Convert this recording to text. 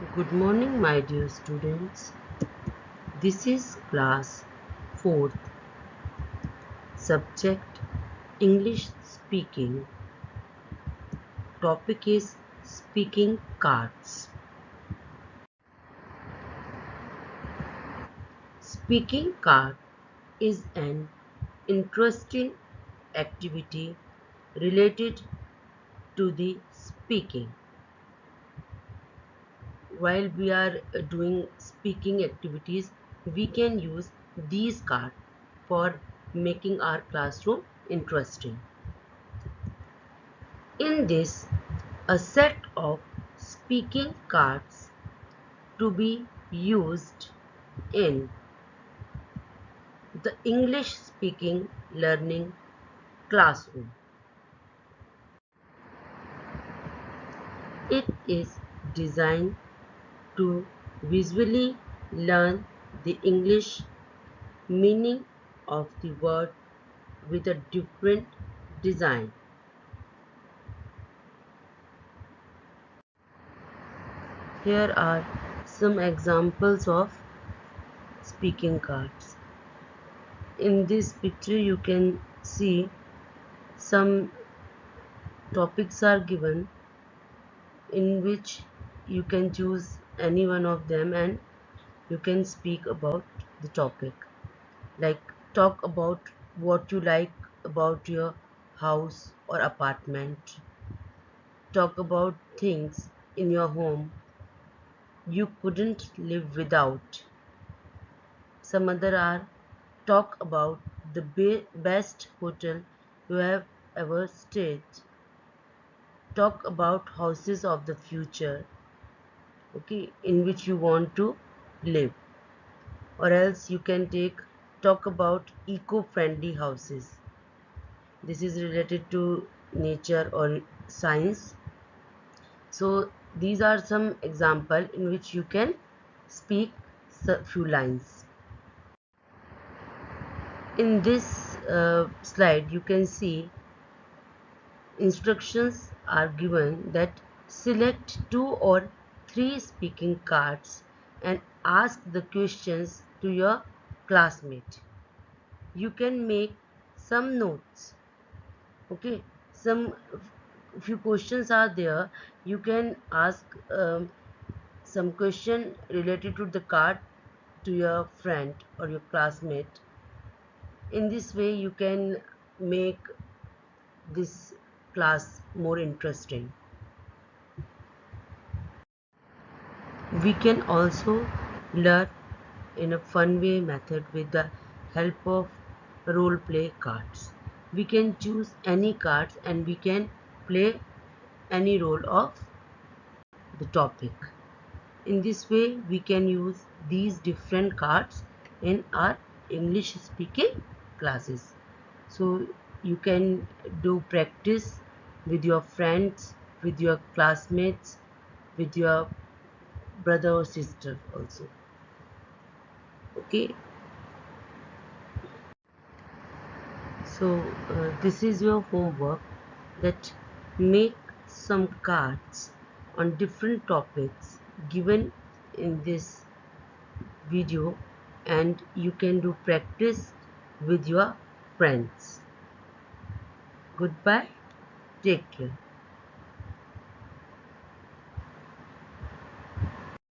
Good morning, my dear students. This is class 4th, subject English speaking. Topic is speaking cards. Speaking card is an interesting activity related to the speaking. While we are doing speaking activities, we can use these cards for making our classroom interesting. In this, a set of speaking cards to be used in the English speaking learning classroom. It is designed to visually learn the English meaning of the word with a different design. Here are some examples of speaking cards. In this picture you can see some topics are given in which you can choose any one of them and you can speak about the topic, like talk about what you like about your house or apartment, talk about things in your home you couldn't live without. Some other are talk about the best hotel you have ever stayed, talk about houses of the future, okay, in which you want to live. Or else you can talk about eco-friendly houses. This is related to nature or science. So these are some example in which you can speak a few lines. In this slide you can see instructions are given that select 2 or 3 speaking cards and ask the questions to your classmate. You can make some notes, okay. Some few questions are there. You can ask some question related to the card to your friend or your classmate. In this way you can make this class more interesting. We can also learn in a fun way method with the help of role play cards. We can choose any cards and we can play any role of the topic. In this way we can use these different cards in our English speaking classes. So you can do practice with your friends, with your classmates, with your brother or sister also, okay. So this is your homework, that make some cards on different topics given in this video and you can do practice with your friends. Goodbye, take care.